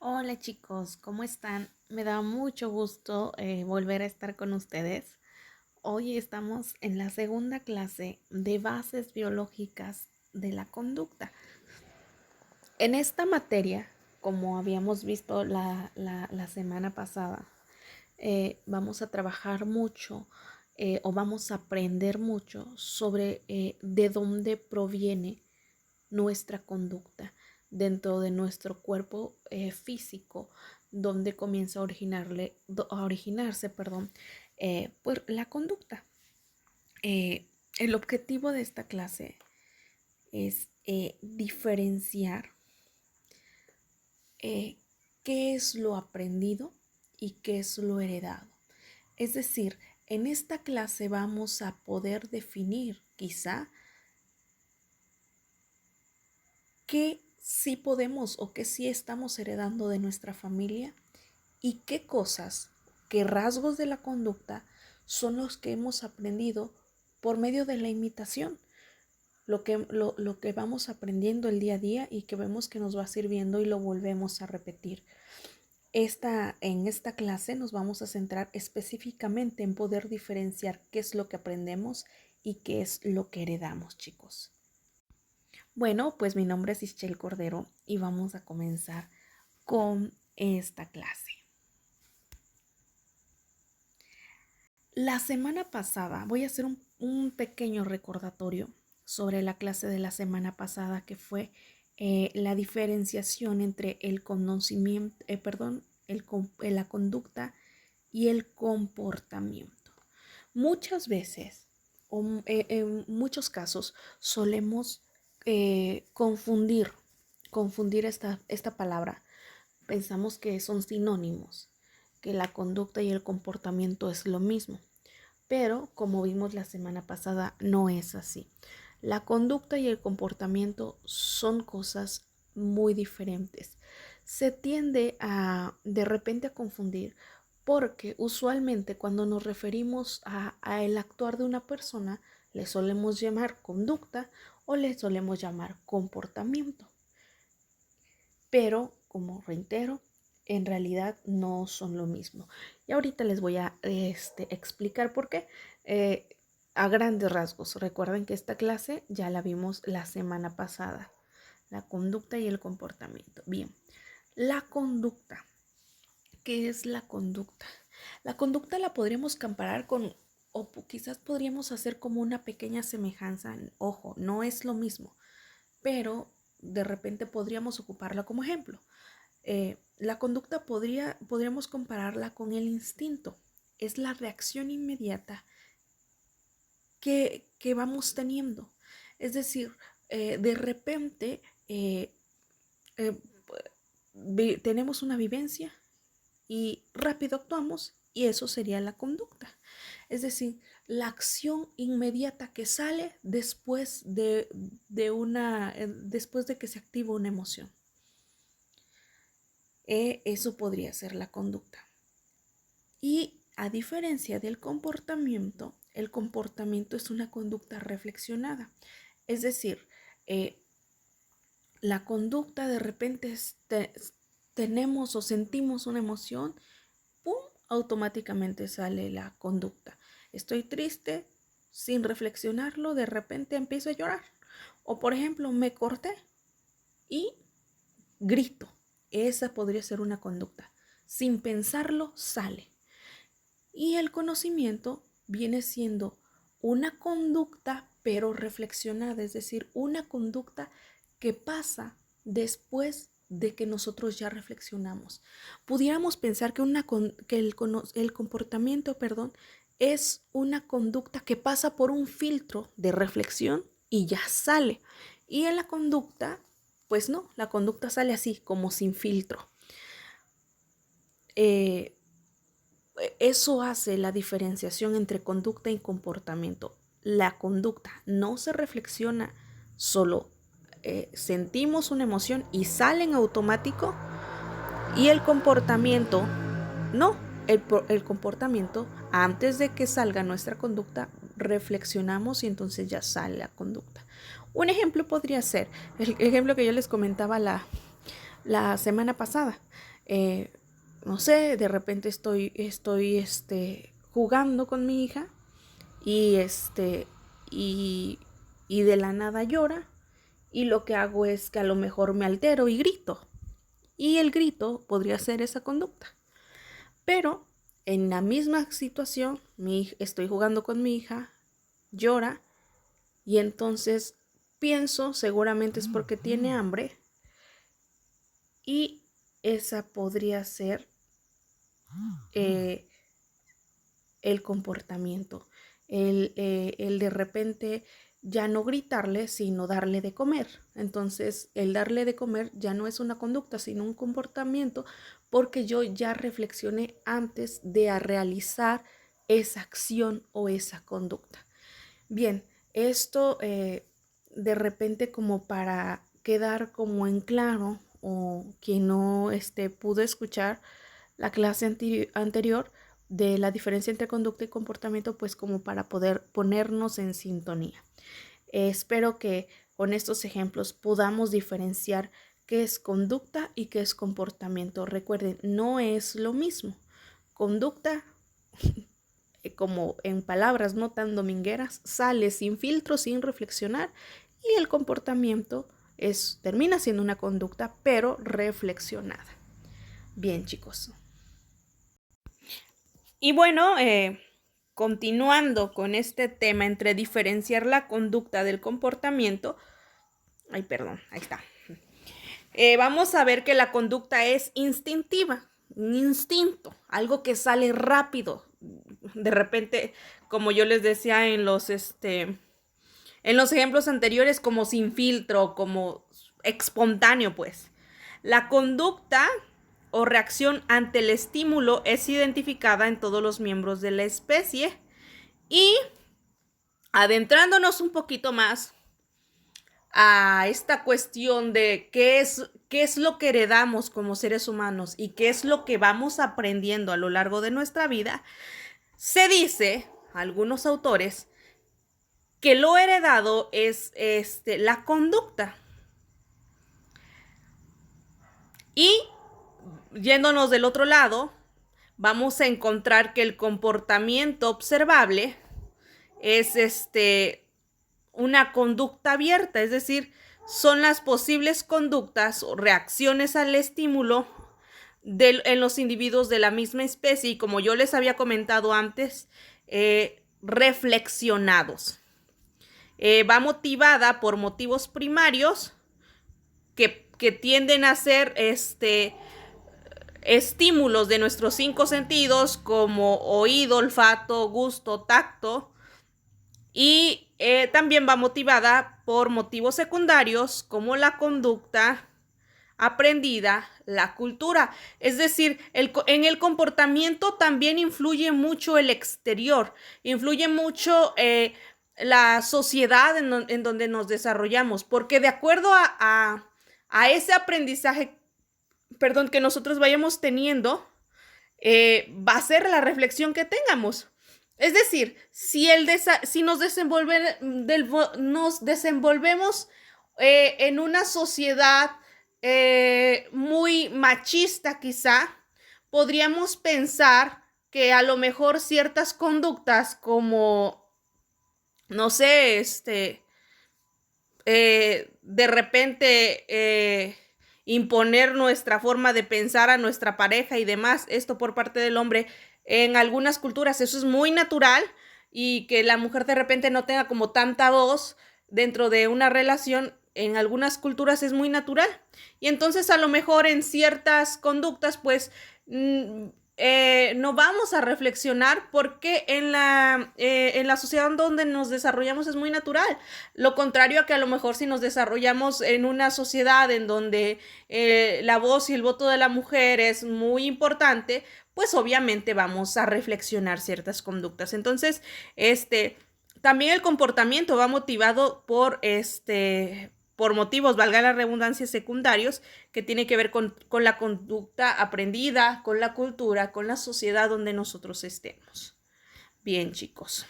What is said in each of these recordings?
Hola chicos, ¿cómo están? Me da mucho gusto volver a estar con ustedes. Hoy estamos en la segunda clase de bases biológicas de la conducta. En esta materia, como habíamos visto la semana pasada, vamos a trabajar mucho o vamos a aprender mucho sobre de dónde proviene nuestra conducta dentro de nuestro cuerpo físico, donde comienza a originarse, pues la conducta. El objetivo de esta clase es diferenciar qué es lo aprendido y qué es lo heredado. Es decir, en esta clase vamos a poder definir quizá qué sí podemos o qué sí estamos heredando de nuestra familia y qué cosas, qué rasgos de la conducta son los que hemos aprendido por medio de la imitación, lo que vamos aprendiendo el día a día y que vemos que nos va sirviendo y lo volvemos a repetir. En esta clase nos vamos a centrar específicamente en poder diferenciar qué es lo que aprendemos y qué es lo que heredamos, chicos. Bueno, pues mi nombre es Ischel Cordero y vamos a comenzar con esta clase. La semana pasada voy a hacer un pequeño recordatorio sobre la clase de la semana pasada que fue la diferenciación entre el conocimiento, la conducta y el comportamiento. Muchas veces, en muchos casos, solemos confundir esta palabra. Pensamos que son sinónimos, que la conducta y el comportamiento es lo mismo. Pero, como vimos la semana pasada, no es así. La conducta y el comportamiento son cosas muy diferentes. Se tiende de repente a confundir porque usualmente cuando nos referimos a el actuar de una persona, le solemos llamar conducta o le solemos llamar comportamiento. Pero, como reitero, en realidad no son lo mismo. Y ahorita les voy a explicar por qué. A grandes rasgos, recuerden que esta clase ya la vimos la semana pasada. La conducta y el comportamiento. Bien, la conducta. ¿Qué es la conducta? La conducta la podríamos comparar con, o quizás podríamos hacer como una pequeña semejanza. Ojo, no es lo mismo, pero de repente podríamos ocuparla como ejemplo. La conducta podríamos compararla con el instinto. Es la reacción inmediata que vamos teniendo. Es decir, de repente eh, tenemos una vivencia y rápido actuamos y eso sería la conducta. Es decir, la acción inmediata que sale después después de que se activa una emoción. Eso podría ser la conducta. Y a diferencia del comportamiento, el comportamiento es una conducta reflexionada. Es decir, la conducta de repente tenemos o sentimos una emoción, ¡pum!, automáticamente sale la conducta. Estoy triste, sin reflexionarlo, de repente empiezo a llorar. O por ejemplo, me corté y grito. Esa podría ser una conducta. Sin pensarlo, sale. Y el conocimiento viene siendo una conducta, pero reflexionada, es decir, una conducta que pasa después de que nosotros ya reflexionamos. Pudiéramos pensar que, el comportamiento, es una conducta que pasa por un filtro de reflexión y ya sale. Y en la conducta, pues no, la conducta sale así, como sin filtro. Eso hace la diferenciación entre conducta y comportamiento. La conducta no se reflexiona, solo sentimos una emoción y sale en automático. Y el comportamiento, no, el comportamiento, antes de que salga nuestra conducta, reflexionamos y entonces ya sale la conducta. Un ejemplo podría ser, el ejemplo que yo les comentaba la semana pasada. No sé, de repente estoy jugando con mi hija y y, y de la nada llora, y lo que hago es que a lo mejor me altero y grito. Y el grito podría ser esa conducta. Pero en la misma situación, estoy jugando con mi hija, llora, y entonces pienso, seguramente es porque tiene hambre, y esa podría ser el comportamiento. El de repente ya no gritarle, sino darle de comer. Entonces, el darle de comer ya no es una conducta, sino un comportamiento, porque yo ya reflexioné antes de realizar esa acción o esa conducta. Bien, esto de repente, como para quedar como en claro, o quien no pudo escuchar la clase anterior de la diferencia entre conducta y comportamiento, pues como para poder ponernos en sintonía. Espero que con estos ejemplos podamos diferenciar qué es conducta y qué es comportamiento. Recuerden, no es lo mismo. Conducta, como en palabras no tan domingueras, sale sin filtro, sin reflexionar, y el comportamiento termina siendo una conducta, pero reflexionada. Bien, chicos. Y bueno, continuando con este tema entre diferenciar la conducta del comportamiento, ahí está. Vamos a ver que la conducta es instintiva, un instinto, algo que sale rápido. De repente, como yo les decía en los ejemplos anteriores, como sin filtro, como espontáneo, pues. La conducta o reacción ante el estímulo es identificada en todos los miembros de la especie. Y adentrándonos un poquito más a esta cuestión de qué es lo que heredamos como seres humanos y qué es lo que vamos aprendiendo a lo largo de nuestra vida, se dice, algunos autores, que lo heredado es la conducta. Y yéndonos del otro lado, vamos a encontrar que el comportamiento observable es una conducta abierta, es decir, son las posibles conductas o reacciones al estímulo en los individuos de la misma especie, y como yo les había comentado antes, reflexionados. Va motivada por motivos primarios que tienden a ser estímulos de nuestros 5 sentidos, como oído, olfato, gusto, tacto, y también va motivada por motivos secundarios como la conducta aprendida, la cultura. Es decir, en el comportamiento también influye mucho el exterior, influye mucho la sociedad en donde nos desarrollamos, porque de acuerdo a ese aprendizaje, que nosotros vayamos teniendo, va a ser la reflexión que tengamos. Es decir, si nos desenvolvemos en una sociedad muy machista, quizá, podríamos pensar que a lo mejor ciertas conductas como, no sé, de repente imponer nuestra forma de pensar a nuestra pareja y demás, esto por parte del hombre, en algunas culturas eso es muy natural, y que la mujer de repente no tenga como tanta voz dentro de una relación, en algunas culturas es muy natural. Y entonces a lo mejor en ciertas conductas pues no vamos a reflexionar, porque en la sociedad donde nos desarrollamos es muy natural. Lo contrario a que a lo mejor si nos desarrollamos en una sociedad en donde la voz y el voto de la mujer es muy importante, pues obviamente vamos a reflexionar ciertas conductas. Entonces, también el comportamiento va motivado por motivos, valga la redundancia, secundarios, que tiene que ver con la conducta aprendida, con la cultura, con la sociedad donde nosotros estemos. Bien, chicos.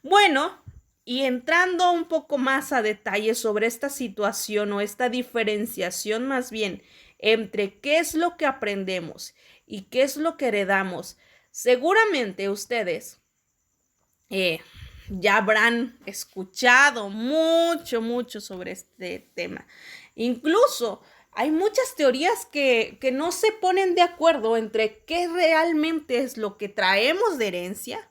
Bueno, y entrando un poco más a detalle sobre esta situación, o esta diferenciación más bien entre qué es lo que aprendemos y qué es lo que heredamos, seguramente ustedes ya habrán escuchado mucho sobre este tema. Incluso hay muchas teorías que no se ponen de acuerdo entre qué realmente es lo que traemos de herencia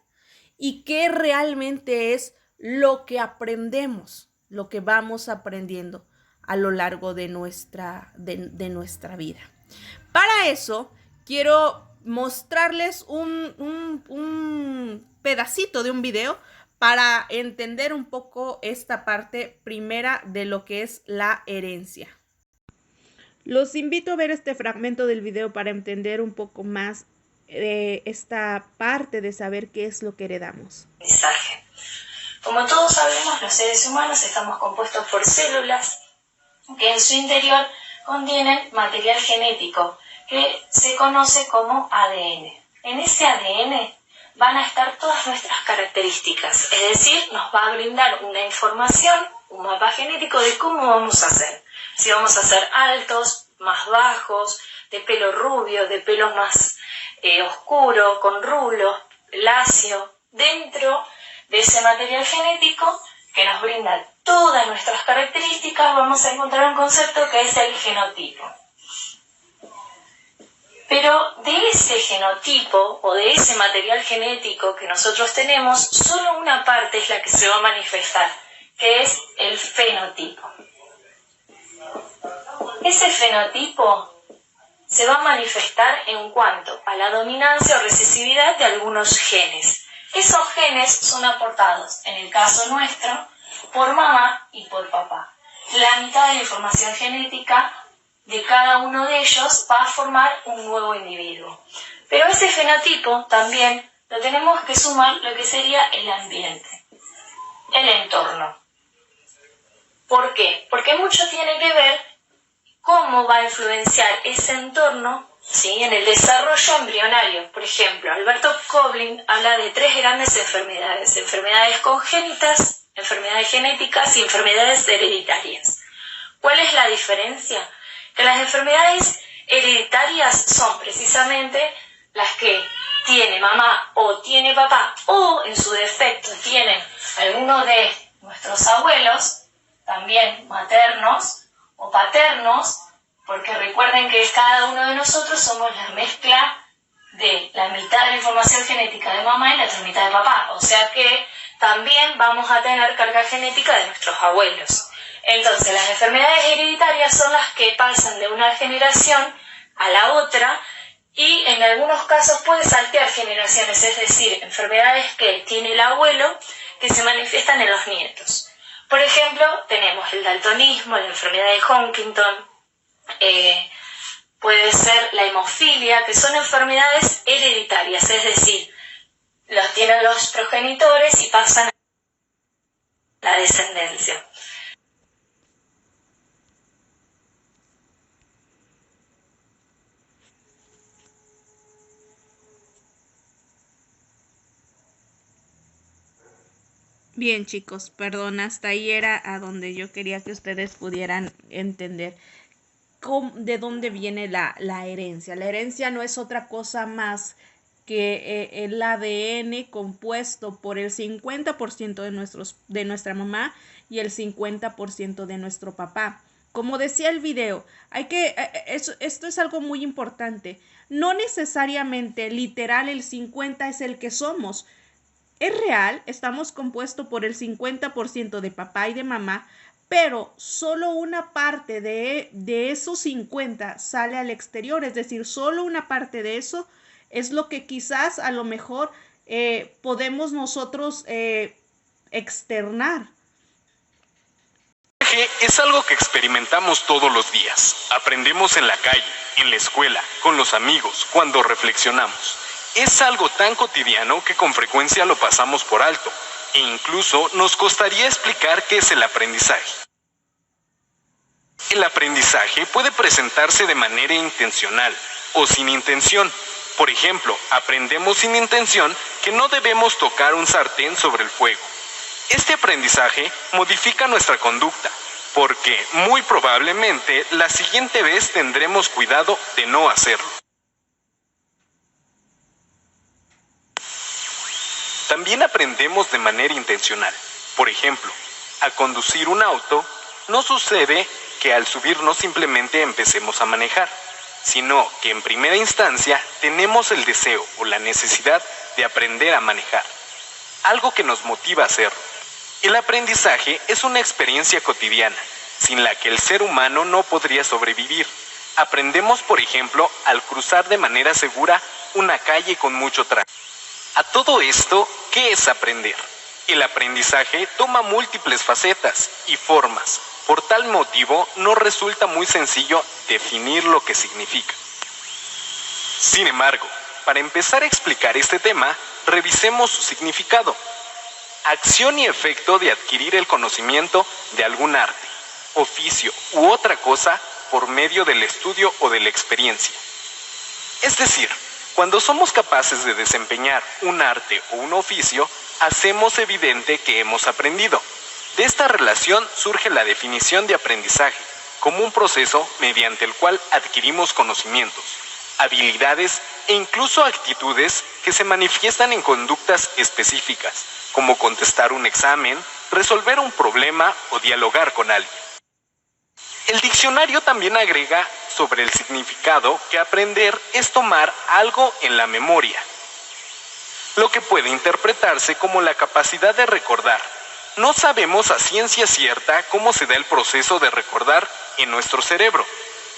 y qué realmente es lo que aprendemos, lo que vamos aprendiendo a lo largo de nuestra vida. Para eso, quiero mostrarles un pedacito de un video para entender un poco esta parte primera de lo que es la herencia. Los invito a ver este fragmento del video para entender un poco más esta parte de saber qué es lo que heredamos. Como todos sabemos, los seres humanos estamos compuestos por células que en su interior contienen material genético que se conoce como ADN. En ese ADN van a estar todas nuestras características, es decir, nos va a brindar una información, un mapa genético de cómo vamos a ser. Si vamos a ser altos, más bajos, de pelo rubio, de pelo más oscuro, con rulos, lacio. Dentro de ese material genético que nos brinda todas nuestras características, vamos a encontrar un concepto que es el genotipo. Pero de ese genotipo o de ese material genético que nosotros tenemos, solo una parte es la que se va a manifestar, que es el fenotipo. Ese fenotipo se va a manifestar en cuanto a la dominancia o recesividad de algunos genes. Esos genes son aportados, en el caso nuestro, por mamá y por papá. La mitad de la información genética de cada uno de ellos va a formar un nuevo individuo. Pero ese fenotipo también lo tenemos que sumar lo que sería el ambiente, el entorno. ¿Por qué? Porque mucho tiene que ver cómo va a influenciar ese entorno, ¿sí?, en el desarrollo embrionario. Por ejemplo, Alberto Koblin habla de 3 grandes enfermedades: enfermedades congénitas, enfermedades genéticas y enfermedades hereditarias. ¿Cuál es la diferencia? Que las enfermedades hereditarias son precisamente las que tiene mamá o tiene papá, o en su defecto tienen alguno de nuestros abuelos, también maternos o paternos, porque recuerden que cada uno de nosotros somos la mezcla de la mitad de la información genética de mamá y la otra mitad de papá, o sea que también vamos a tener carga genética de nuestros abuelos. Entonces, las enfermedades hereditarias son las que pasan de una generación a la otra y en algunos casos puede saltear generaciones, es decir, enfermedades que tiene el abuelo que se manifiestan en los nietos. Por ejemplo, tenemos el daltonismo, la enfermedad de Huntington, puede ser la hemofilia, que son enfermedades hereditarias, es decir, los tienen los progenitores y pasan a la descendencia. Bien, chicos, perdón, hasta ahí era a donde yo quería que ustedes pudieran entender de dónde viene la herencia. La herencia no es otra cosa más que el ADN compuesto por el 50% de nuestra mamá y el 50% de nuestro papá. Como decía el video, esto es algo muy importante. No necesariamente literal el 50 es el que somos. Es real, estamos compuestos por el 50% de papá y de mamá, pero solo una parte de esos 50 sale al exterior, es decir, solo una parte de eso es lo que quizás a lo mejor podemos nosotros externar. Es algo que experimentamos todos los días. Aprendemos en la calle, en la escuela, con los amigos, cuando reflexionamos. Es algo tan cotidiano que con frecuencia lo pasamos por alto, e incluso nos costaría explicar qué es el aprendizaje. El aprendizaje puede presentarse de manera intencional o sin intención. Por ejemplo, aprendemos sin intención que no debemos tocar un sartén sobre el fuego. Este aprendizaje modifica nuestra conducta porque muy probablemente la siguiente vez tendremos cuidado de no hacerlo. También aprendemos de manera intencional. Por ejemplo, a conducir un auto no sucede que al subirnos simplemente empecemos a manejar, sino que en primera instancia tenemos el deseo o la necesidad de aprender a manejar, algo que nos motiva a hacerlo. El aprendizaje es una experiencia cotidiana, sin la que el ser humano no podría sobrevivir. Aprendemos, por ejemplo, al cruzar de manera segura una calle con mucho tráfico. A todo esto, ¿qué es aprender? El aprendizaje toma múltiples facetas y formas. Por tal motivo, no resulta muy sencillo definir lo que significa. Sin embargo, para empezar a explicar este tema, revisemos su significado. Acción y efecto de adquirir el conocimiento de algún arte, oficio u otra cosa por medio del estudio o de la experiencia. Es decir, cuando somos capaces de desempeñar un arte o un oficio, hacemos evidente que hemos aprendido. De esta relación surge la definición de aprendizaje, como un proceso mediante el cual adquirimos conocimientos, habilidades e incluso actitudes que se manifiestan en conductas específicas, como contestar un examen, resolver un problema o dialogar con alguien. El diccionario también agrega sobre el significado que aprender es tomar algo en la memoria, lo que puede interpretarse como la capacidad de recordar. No sabemos a ciencia cierta cómo se da el proceso de recordar en nuestro cerebro.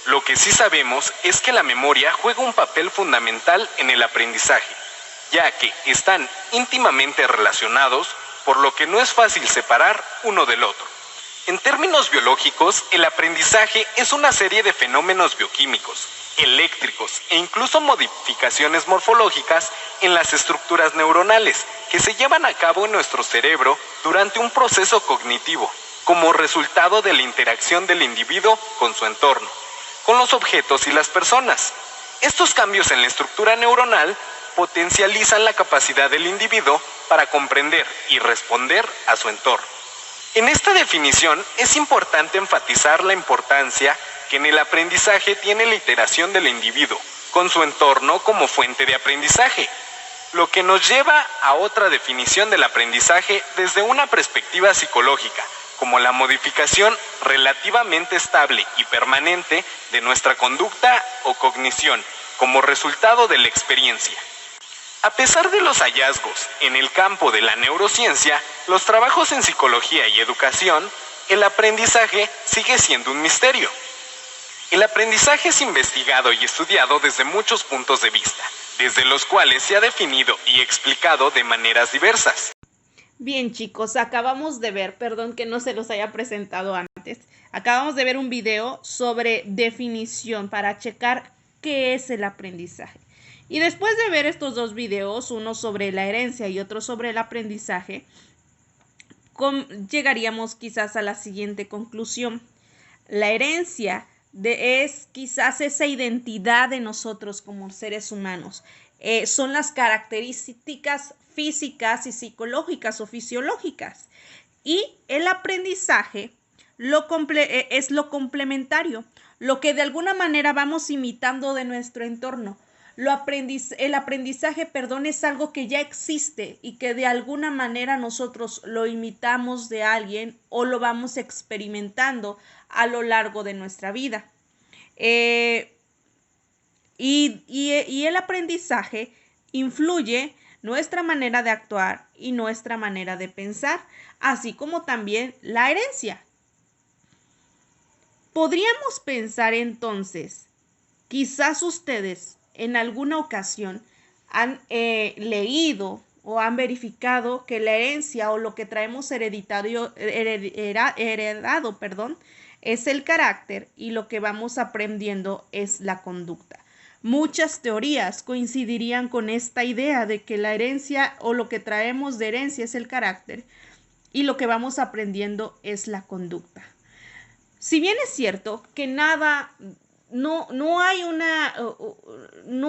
Lo que sí sabemos es que la memoria juega un papel fundamental en el aprendizaje, ya que están íntimamente relacionados, por lo que no es fácil separar uno del otro. En términos biológicos, el aprendizaje es una serie de fenómenos bioquímicos, eléctricos e incluso modificaciones morfológicas en las estructuras neuronales que se llevan a cabo en nuestro cerebro durante un proceso cognitivo, como resultado de la interacción del individuo con su entorno, con los objetos y las personas. Estos cambios en la estructura neuronal potencializan la capacidad del individuo para comprender y responder a su entorno. En esta definición es importante enfatizar la importancia que en el aprendizaje tiene la iteración del individuo con su entorno como fuente de aprendizaje, lo que nos lleva a otra definición del aprendizaje desde una perspectiva psicológica, como la modificación relativamente estable y permanente de nuestra conducta o cognición como resultado de la experiencia. A pesar de los hallazgos en el campo de la neurociencia, los trabajos en psicología y educación, el aprendizaje sigue siendo un misterio. El aprendizaje es investigado y estudiado desde muchos puntos de vista, desde los cuales se ha definido y explicado de maneras diversas. Bien, chicos, acabamos de ver, perdón que no se los haya presentado antes, acabamos de ver un video sobre definición para checar qué es el aprendizaje. Y después de ver estos dos videos, uno sobre la herencia y otro sobre el aprendizaje, llegaríamos quizás a la siguiente conclusión. La herencia es quizás esa identidad de nosotros como seres humanos. Son las características físicas y psicológicas o fisiológicas. Y el aprendizaje es lo complementario, lo que de alguna manera vamos imitando de nuestro entorno. El aprendizaje, es algo que ya existe y que de alguna manera nosotros lo imitamos de alguien o lo vamos experimentando a lo largo de nuestra vida. Y el aprendizaje influye nuestra manera de actuar y nuestra manera de pensar, así como también la herencia. Podríamos pensar entonces, quizás ustedes en alguna ocasión han leído o han verificado que la herencia o lo que traemos heredado, es el carácter y lo que vamos aprendiendo es la conducta. Muchas teorías coincidirían con esta idea de que la herencia o lo que traemos de herencia es el carácter y lo que vamos aprendiendo es la conducta. Si bien es cierto que no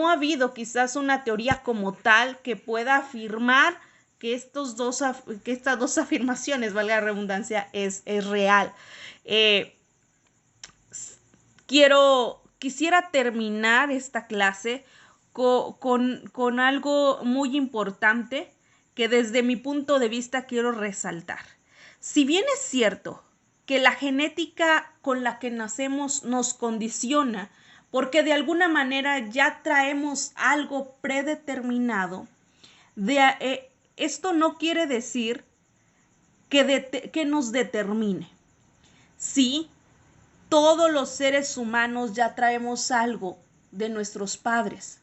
ha habido quizás una teoría como tal que pueda afirmar que estas dos afirmaciones, valga la redundancia, es real. Quisiera terminar esta clase con algo muy importante que desde mi punto de vista quiero resaltar. Si bien es cierto que la genética con la que nacemos nos condiciona, porque de alguna manera ya traemos algo predeterminado, esto no quiere decir que nos determine. Sí, todos los seres humanos ya traemos algo de nuestros padres,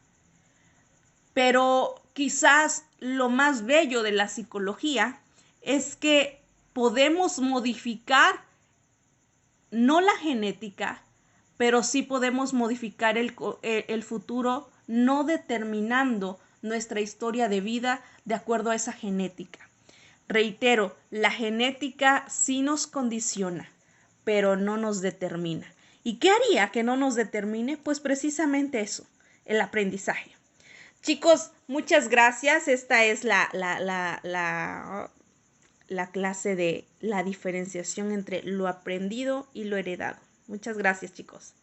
pero quizás lo más bello de la psicología es que podemos modificar no la genética, pero sí podemos modificar el futuro, no determinando nuestra historia de vida de acuerdo a esa genética. Reitero, la genética sí nos condiciona, pero no nos determina. ¿Y qué haría que no nos determine? Pues precisamente eso, el aprendizaje. Chicos, muchas gracias. Esta es la clase de la diferenciación entre lo aprendido y lo heredado. Muchas gracias, chicos.